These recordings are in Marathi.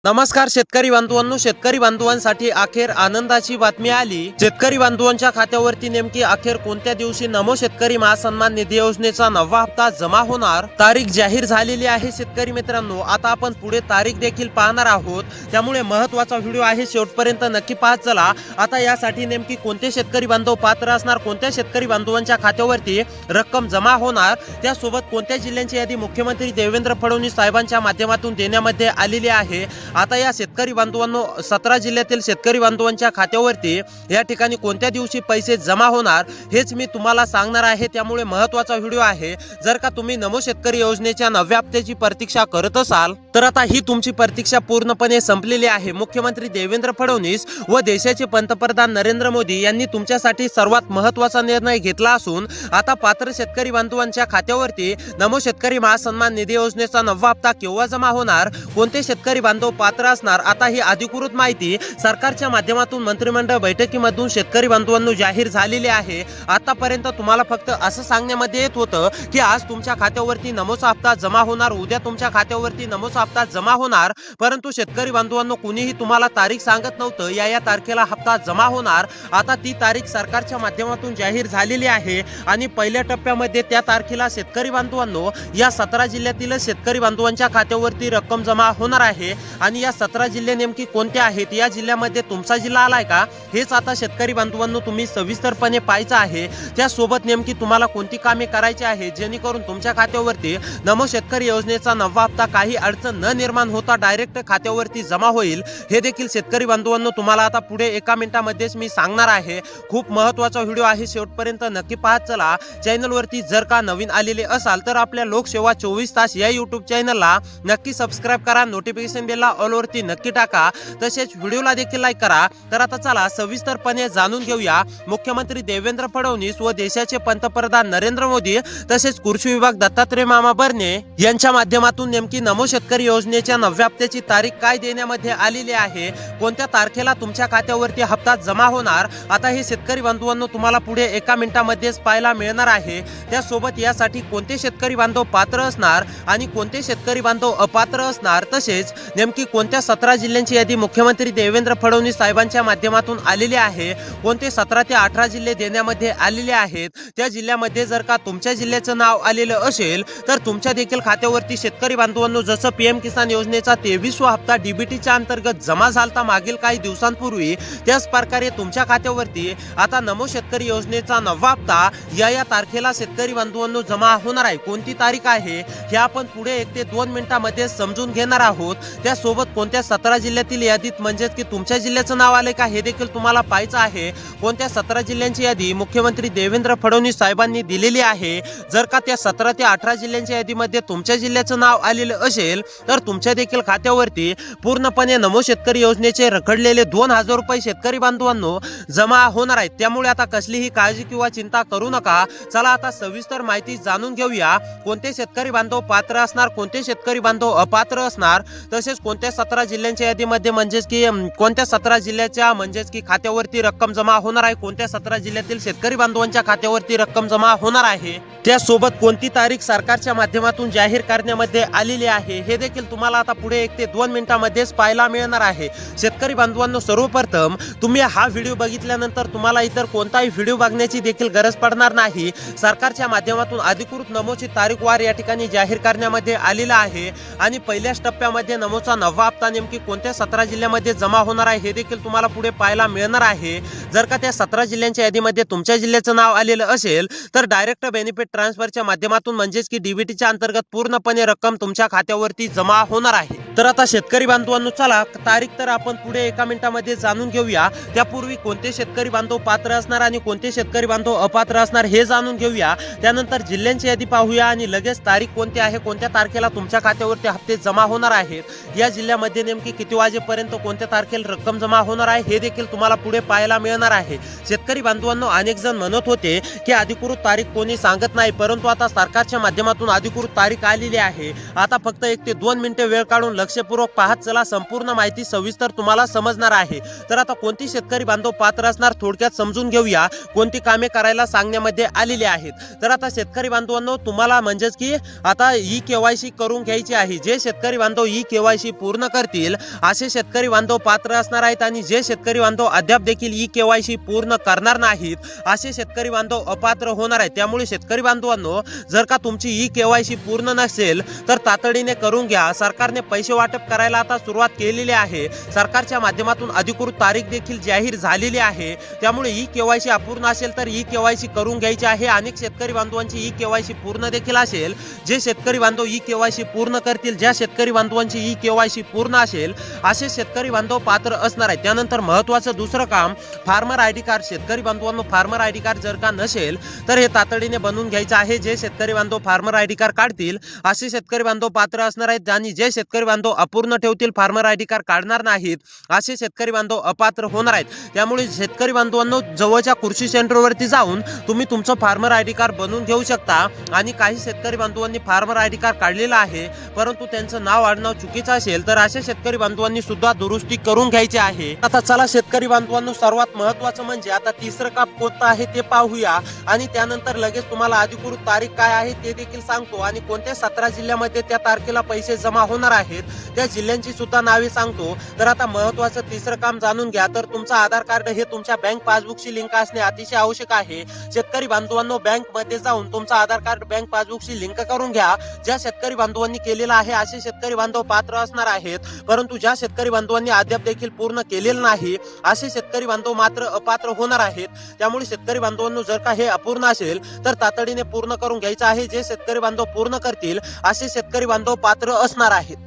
नमस्कार शेतकरी बांधवांनो, शेतकरी बांधवांसाठी अखेर आनंदाची बातमी आली। शेतकरी बांधवांच्या खात्यावरती नेमकी अखेर कोणत्या दिवशी नमो शेतकरी महासन्मान निधी योजनेचा नववा हप्ता जमा होणार, तारीख जाहीर झालेली आहे। शेतकरी मित्रांनो, आता आपण पुढे तारीख देखील पाहणार आहोत, त्यामुळे महत्त्वाचा व्हिडिओ आहे, शेवटपर्यंत नक्की पाहत चला। आता यासाठी नेमकी कोणते शेतकरी बांधव पात्र असणार, कोणत्या शेतकरी बांधवांच्या खात्यावरती रक्कम जमा होणार, त्यासोबत कोणत्या जिल्ह्यांची यादी मुख्यमंत्री देवेंद्र फडणवीस साहेबांच्या माध्यमातून देण्यामध्ये आलेली आहे। आता या शेतकरी बांधवांनो, 17 जिल्ह्यातील शेतकरी बांधवांच्या खात्यावरती या ठिकाणी कोणत्या दिवशी पैसे जमा होणार हेच मी तुम्हाला सांगणार आहे, त्यामुळे महत्त्वाचा व्हिडिओ आहे। जर का तुम्ही नमो शेतकरी योजनेच्या नवव्या हप्त्याची प्रतीक्षा करत असाल तर आता ही तुमची प्रतीक्षा पूर्णपणे संपलेली आहे। मुख्यमंत्री देवेंद्र फडणवीस व देशाचे पंतप्रधान नरेंद्र मोदी यांनी तुमच्यासाठी सर्वात महत्त्वाचा निर्णय घेतला असून आता पात्र शेतकरी बांधवांच्या खात्यावरती नमो शेतकरी महासन्मान निधी योजनेचा नववा हप्ता केव्हा जमा होणार, कोणते शेतकरी बांधव पात्र असणार, आता ही अधिकृत माहिती सरकारच्या माध्यमातून मंत्रिमंडळ बैठकीमधून शेतकरी बांधवांनो जाहीर झालेली आहे। आतापर्यंत तुम्हाला फक्त असं सांगण्यामध्ये येत होतं की आज तुमच्या खात्यावरती नमोचा हप्ता जमा होणार, उद्या तुमच्या खात्यावरती नमोचा हप्ता जमा होणार, परंतु शेतकरी बांधवांनो कुणीही तुम्हाला तारीख सांगत नव्हतं या तारखेला हप्ता जमा होणार। आता ती तारीख सरकारच्या माध्यमातून जाहीर झालेली आहे आणि पहिल्या टप्प्यामध्ये त्या तारखेला शेतकरी बांधवांनो या 17 जिल्ह्यातील शेतकरी बांधवांच्या खात्यावरती रक्कम जमा होणार आहे। आणि या 17 जिल्हे नेमकी कोणते आहेत, या जिल्ह्यामध्ये तुमचा जिल्हा आलाय का, हेच आता शेतकरी बांधवांनो तुम्ही सविस्तरपणे पाहायचं आहे। त्यासोबत नेमकी तुम्हाला कोणती कामे करायची आहे जेणेकरून तुमच्या खात्यावरती नमो शेतकरी योजनेचा नववा हप्ता काही अडचण न निर्माण होता डायरेक्ट खात्यावरती जमा होईल, हे देखील शेतकरी बांधवांनो तुम्हाला आता पुढे एका मिनिटामध्येच मी सांगणार आहे। खूप महत्त्वाचा व्हिडिओ आहे, शेवटपर्यंत नक्की पाहत चला। चॅनलवरती जर का नवीन आलेले असाल तर आपल्या लोकसेवा 24 तास या यूट्यूब चॅनलला नक्की सबस्क्राइब करा, नोटिफिकेशन बेल ऑल वरती नक्की टाका, तसेच व्हिडिओला देखील लाईक करा। तर आता चला सविस्तरपणे जाणून घेऊया मुख्यमंत्री देवेंद्र फडणवीस व देशाचे पंतप्रधान नरेंद्र मोदी तसेच कृषी विभाग दत्तात्रय मामा भरणे यांच्या माध्यमातून नेमकी नमो शेतकरी योजनेच्या नवव्या हप्त्याची तारीख काय देण्यामध्ये आलेली आहे, कोणत्या तारखेला तुमच्या खात्यावरती हप्ता जमा होणार, आता हे शेतकरी बांधवांनो तुम्हाला पुढे एका मिनिटामध्येच पाहायला मिळणार आहे। त्यासोबत यासाठी कोणते शेतकरी बांधव पात्र असणार आणि कोणते शेतकरी बांधव अपात्र असणार, तसेच नेमकी कोणत्या 17 जिल्ह्यांची यादी मुख्यमंत्री देवेंद्र फडणवीस साहेबांच्या माध्यमातून आलेली आहे, कोणते 17 ते 18 जिल्हे देण्यामध्ये आलेले आहेत, त्या जिल्ह्यामध्ये जर का तुमच्या जिल्ह्याचं नाव आलेलं असेल तर तुमच्या देखील खात्यावरती शेतकरी बांधवांनो जसं पीएम किसान योजनेचा 23वा हप्ता डीबीटीच्या अंतर्गत जमा झालता मागील काही दिवसांपूर्वी, त्याच प्रकारे तुमच्या खात्यावरती आता नमो शेतकरी योजनेचा नववा हप्ता या तारखेला शेतकरी बांधवांनो जमा होणार आहे। कोणती तारीख आहे हे आपण पुढे 1 ते 2 मिनिटांमध्ये समजून घेणार आहोत। त्यासोबत कोणत्या 17 जिल्ह्यातील यादीत म्हणजेच की तुमच्या जिल्ह्याचं नाव आले का हे देखील तुम्हाला पाहायचं आहे। कोणत्या 17 जिल्ह्यांची यादी मुख्यमंत्री देवेंद्र फडणवीस साहेबांनी दिलेली आहे, जर का त्या 17 ते 18 जिल्ह्यांच्या यादीमध्ये तुमच्या जिल्ह्याचं नाव आलेलं असेल तर तुमच्या देखील खात्यावरती पूर्णपणे नमो शेतकरी योजनेचे रखडलेले 2000 रुपये शेतकरी बांधवांनो जमा होणार आहेत। त्यामुळे आता कसलीही काळजी किंवा चिंता करू नका। चला आता सविस्तर माहिती जाणून घेऊया, कोणते शेतकरी बांधव पात्र असणार, कोणते शेतकरी बांधव अपात्र असणार, तसेच कोणत्या 17 जिल्ह्यांच्या यादीमध्ये म्हणजेच की कोणत्या 17 जिल्ह्याच्या म्हणजेच की खात्यावरती रक्कम जमा होणार आहे, कोणत्या 17 जिल्ह्यातील शेतकरी बांधवांच्या खात्यावरती रक्कम जमा होणार आहे, त्यासोबत कोणती तारीख सरकारच्या माध्यमातून जाहीर करण्यामध्ये आलेली आहे, हे देखील तुम्हाला आता पुढे 1 ते 2 मिनिटांमध्येच पाहायला मिळणार आहे। शेतकरी बांधवांनो, सर्वप्रथम तुम्ही हा व्हिडिओ बघितल्यानंतर तुम्हाला इतर कोणताही व्हिडिओ बघण्याची देखील गरज पडणार नाही। सरकारच्या माध्यमातून अधिकृत नमोची तारीखवार या ठिकाणी जाहीर करण्यामध्ये आलेला आहे आणि पहिल्याच टप्प्यामध्ये नमोचा नववा हप्ता नेमकी कोणत्या 17 जिल्ह्यामध्ये जमा होणार आहे हे देखील तुम्हाला पुढे पाहायला मिळणार आहे। जर का त्या 17 जिल्ह्यांच्या यादीमध्ये तुमच्या जिल्ह्याचं नाव आलेलं असेल तर डायरेक्ट बेनिफिट ट्रान्सफरच्या माध्यमातून म्हणजेच की डीबीटीच्या अंतर्गत पूर्णपणे रक्कम तुमच्या खात्यावरती जमा होणार आहे। तर आता शेतकरी बांधवांनो चला तारीख तर आपण पुढे एका मिनिटामध्ये जाणून घेऊया। त्यापूर्वी कोणते शेतकरी बांधव पात्र असणार आणि कोणते शेतकरी बांधव अपात्र असणार हे जाणून घेऊया। त्यानंतर जिल्ह्यांची यादी पाहूया आणि लगेच तारीख कोणती आहे, कोणत्या तारखेला तुमच्या खात्यावरती हप्ते जमा होणार आहेत, या जिल्ह्यामध्ये नेमकी किती वाजेपर्यंत कोणत्या तारखेला रक्कम जमा होणार आहे हे देखील तुम्हाला पुढे पाहायला मिळणार आहे। शेतकरी बांधवांनो, अनेक जण म्हणत होते की अधिकृत तारीख कोणी सांगत नाही, परंतु आता सरकारच्या माध्यमातून अधिकृत तारीख आलेली आहे। आता फक्त 1 ते 2 मिनिटे वेळ काढून लक्षपूर्वक पाहत चला, संपूर्ण माहिती सविस्तर तुम्हाला समजणार आहे। तर आता कोणती शेतकरी बांधव पात्र असणार थोडक्यात समजून घेऊया, कोणती कामे करायला सांगण्यामध्ये आलेली आहेत। तर आता शेतकरी बांधवांनो तुम्हाला म्हणजेच की आता ई केवायसी करून घ्यायची आहे। जे शेतकरी बांधव ई केवायसी पूर्ण पूर्ण करतील असे शेतकरी बांधव पात्र असणार आहेत आणि जे शेतकरी बांधव अद्याप देखील ई केवायसी पूर्ण करणार नाहीत असे शेतकरी बांधव अपात्र होणार आहेत। त्यामुळे शेतकरी बांधवांनो, जर का तुमची ई केवायसी पूर्ण नसेल तर तातडीने करून घ्या। सरकारने पैसे वाटप करायला आता सुरुवात केलेली आहे। सरकारच्या माध्यमातून अधिकृत तारीख देखील जाहीर झालेली आहे। त्यामुळे ई केवायसी अपूर्ण असेल तर ई केवायसी करून घ्यायची आहे। अनेक शेतकरी बांधवांची ई केवायसी पूर्ण देखील असेल। जे शेतकरी बांधव ई केवायसी पूर्ण करतील, ज्या शेतकरी बांधवांची ई केवायसी पूर्ण असेल असे शेतकरी बांधव पात्र असणार आहेत। त्यानंतर महत्त्वाचं दुसरं काम, फार्मर आयडी कार्ड। शेतकरी बांधवांनो, फार्मर आयडी कार्ड जर का नसेल तर हे तातडीने बनवून घ्यायचं आहे। जे शेतकरी बांधव फार्मर आयडी कार्ड काढतील असे शेतकरी बांधव पात्र असणार आहेत आणि जे शेतकरी बांधव अपूर्ण ठेवतील, फार्मर आयडी कार्ड काढणार नाहीत असे शेतकरी बांधव अपात्र होणार आहेत। त्यामुळे शेतकरी बांधवांनो, जवळच्या कृषी सेंटरवरती जाऊन तुम्ही तुमचं फार्मर आयडी कार्ड बनवून घेऊ शकता। आणि काही शेतकरी बांधवांनी फार्मर आयडी कार्ड काढलेलं आहे परंतु त्यांचं नाव आडनाव चुकीचं असेल तर अशा शेतकरी बांधवांनी सुद्धा दुरुस्ती करून घ्यायची आहे। आता चला शेतकरी बांधवांनो, सर्वात महत्त्वाचं म्हणजे आता तिसरं काम कोणतं आहे ते पाहूया आणि त्यानंतर लगेच तुम्हाला अधिकृत तारीख काय आहे ते देखील सांगतो आणि कोणत्या 17 जिल्ह्यामध्ये त्या तारखेला पैसे जमा होणार आहेत त्या जिल्ह्यांची सुद्धा नावे सांगतो। तर आता महत्त्वाचं तिसरं काम जाणून घ्या। तर तुमचं आधार कार्ड हे तुमच्या बँक पासबुकशी लिंक असणे अतिशय आवश्यक आहे। शेतकरी बांधवांनो, बँकमध्ये जाऊन तुमचं आधार कार्ड बँक पासबुकशी लिंक करून घ्या। ज्या शेतकरी बांधवांनी केलेलं आहे असे शेतकरी बांधव पात्र असणार आहेत, परंतु ज्या शेतकरी बांधवांनी अद्याप देखील पूर्ण केलेलं नाही असे शेतकरी बांधव मात्र अपात्र होणार आहेत। त्यामुळे शेतकरी बांधवांनो, जर का हे अपूर्ण असेल तर तातडीने पूर्ण करून घ्यायचं आहे। जे शेतकरी बांधव पूर्ण करतील असे शेतकरी बांधव पात्र असणार आहेत।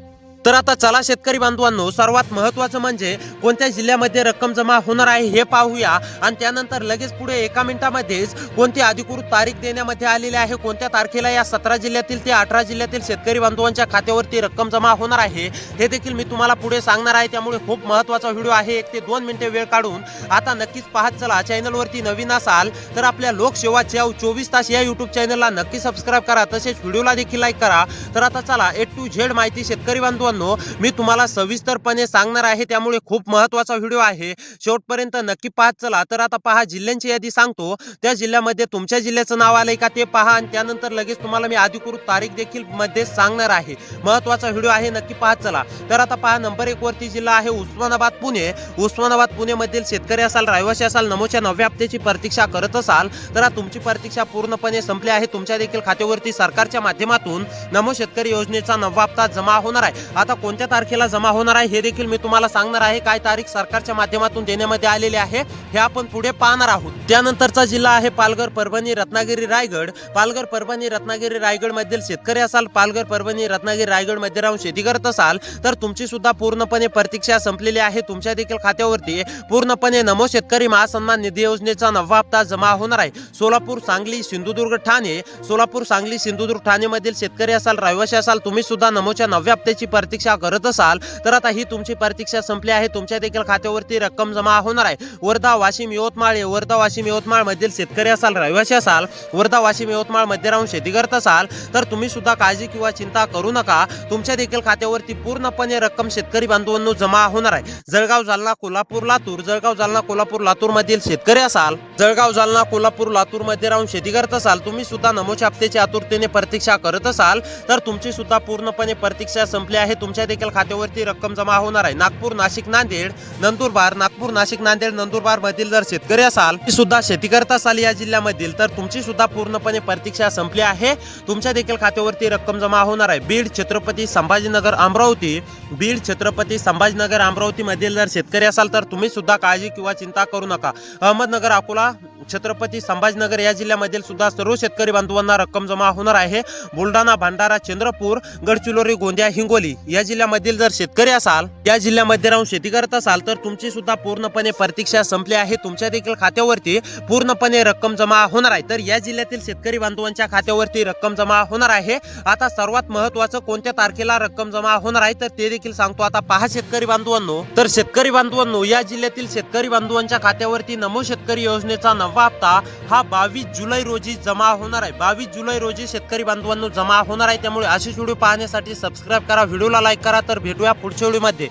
तर आता चला शेतकरी बांधवांनो, सर्वात महत्त्वाचं म्हणजे कोणत्या जिल्ह्यामध्ये रक्कम जमा होणार आहे हे पाहूया आणि त्यानंतर लगेच पुढे एका मिनिटामध्येच कोणती अधिकृत तारीख देण्यामध्ये आलेली आहे, कोणत्या तारखेला या 17 जिल्ह्यातील ते 18 जिल्ह्यातील शेतकरी बांधवांच्या खात्यावरती रक्कम जमा होणार आहे हे देखील मी तुम्हाला पुढे सांगणार आहे। त्यामुळे खूप महत्त्वाचा व्हिडिओ आहे, 1 ते 2 मिनिटे वेळ काढून आता नक्कीच पाहत चला। चॅनलवरती नवीन असाल तर आपल्या लोकसेवा 24 तास या यूट्यूब चॅनलला नक्की सबस्क्राईब करा, तसेच व्हिडिओला देखील लाईक करा। तर आता चला A to Z माहिती शेतकरी बांधवांनो मी तुम्हाला सविस्तरपणे सांगणार आहे, त्यामुळे खूप महत्त्वाचा व्हिडिओ आहे, शेवटपर्यंत नक्की पाहत चला। तर आता पहा, जिल्ह्यांची यादी सांगतो, त्या जिल्ह्यामध्ये तुमच्या जिल्ह्याचं नाव आलंय का ते पहा आणि त्यानंतर लगेच तुम्हाला मी अधिकृत तारीख देखील मध्ये सांगणार आहे। महत्त्वाचा व्हिडिओ आहे, नक्की पाहत चला। तर आता पहा, नंबर 1 वरती जिल्हा आहे उस्मानाबाद पुणे। उस्मानाबाद पुणे मधील शेतकरी असाल, रहिवासी असाल, नमोच्या 9व्या हप्त्याची प्रतीक्षा करत असाल तर तुमची प्रतीक्षा पूर्णपणे संपली आहे। तुमच्या देखील खात्यावरती सरकारच्या माध्यमातून नमो शेतकरी योजनेचा 9वा हप्ता जमा होणार आहे। आता कोणत्या तारखेला जमा होणार आहे हे देखील मी तुम्हाला सांगणार आहे। काय तारीख सरकारच्या माध्यमातून देण्यामध्ये आलेली आहे हे आपण पुढे पाहणार आहोत। त्यानंतरचा जिल्हा आहे पालघर, परभणी, रत्नागिरी, रायगड। पालघर, परभणी, रत्नागिरी, रायगड मधील शेतकरी असाल, पालघर, परभणी, रत्नागिरी, रायगड मध्ये राहून शेती करत असाल तर तुमची सुद्धा पूर्णपणे प्रतीक्षा संपलेली आहे। तुमच्या देखील खात्यावरती पूर्णपणे नमो शेतकरी महासन्मान निधी योजनेचा 9वा हप्ता जमा होणार आहे। सोलापूर, सांगली, सिंधुदुर्ग, ठाणे। सोलापूर, सांगली, सिंधुदुर्ग, ठाणे मधील शेतकरी असाल, रहिवासी असाल, तुम्ही सुद्धा नमोच्या 9व्या हप्त्याची प्रतीक्षा करत असाल तर आता ही तुमची प्रतीक्षा संपली आहे। तुमच्या देखील खात्यावरती रक्कम जमा होणार आहे। वर्धा, वाशिम, यवतमाळ। वर्धा, वाशिम, यवतमाळ मधील शेतकरी असाल, रहिवासी असाल, वर्धा, वाशिम, यवतमाळ मध्ये राहून शेती करत असाल तर तुम्ही सुद्धा काळजी किंवा चिंता करू नका, तुमच्या देखील खात्यावरती पूर्णपणे रक्कम शेतकरी बांधवांनो जमा होणार आहे। जळगाव, जालना, कोल्हापूर, लातूर। जळगाव, जालना, कोल्हापूर, लातूर मधील शेतकरी असाल, जळगाव, जालना, कोल्हापूर, लातूर मध्ये राहून शेती करत असाल, तुम्ही सुद्धा नमोच्या हप्त्याची आतुरतेने प्रतीक्षा करत असाल तर तुमची सुद्धा पूर्णपणे प्रतीक्षा संपली आहे। तुमच्या देखील खात्यावरती रक्कम जमा होणार आहे। नागपूर, नाशिक, नांदेड, नंदुरबार। नागपूर, नाशिक, नांदेड, नंदुरबार मधील जर शेतकरी असाल, सुद्धा शेती करत असाल या जिल्ह्यामधील तर तुमची सुद्धा पूर्णपणे प्रतीक्षा संपली आहे। तुमच्या देखील खात्यावरती रक्कम जमा होणार आहे। बीड, छत्रपती संभाजीनगर, अमरावती। बीड, छत्रपती संभाजीनगर, अमरावती मधील जर शेतकरी असाल तर तुम्ही सुद्धा काळजी किंवा चिंता करू नका। अहमदनगर, अकोला, छत्रपती संभाजीनगर या जिल्ह्यामधील सुद्धा सर्व शेतकरी बांधवांना रक्कम जमा होणार आहे। बुलढाणा, भंडारा, चंद्रपूर, गडचिरोली, गोंदिया, हिंगोली या जिल्ह्यामधील जर शेतकरी असाल, या जिल्ह्यामध्ये राहून शेती करत असाल तर तुमची सुद्धा पूर्णपणे प्रतीक्षा संपली आहे। तुमच्या देखील खात्यावरती पूर्णपणे रक्कम जमा होणार आहे। तर या जिल्ह्यातील शेतकरी बांधवांच्या खात्यावरती रक्कम जमा होणार आहे। आता सर्वात महत्त्वाचं कोणत्या तारखेला रक्कम जमा होणार आहे तर ते देखील सांगतो। आता पहा शेतकरी बांधवांनो, तर शेतकरी बांधवांनो या जिल्ह्यातील शेतकरी बांधवांच्या खात्यावरती नमो शेतकरी योजनेचा 9वा हप्ता हा 22 जुलै रोजी जमा होणार आहे। 22 जुलै रोजी शेतकरी बांधवांनो जमा होणार आहे। त्यामुळे अशी व्हिडिओ पाहण्यासाठी सबस्क्राईब करा, व्हिडिओला लाईक करा। तर भेटूया पुढच्या व्हिडिओमध्ये।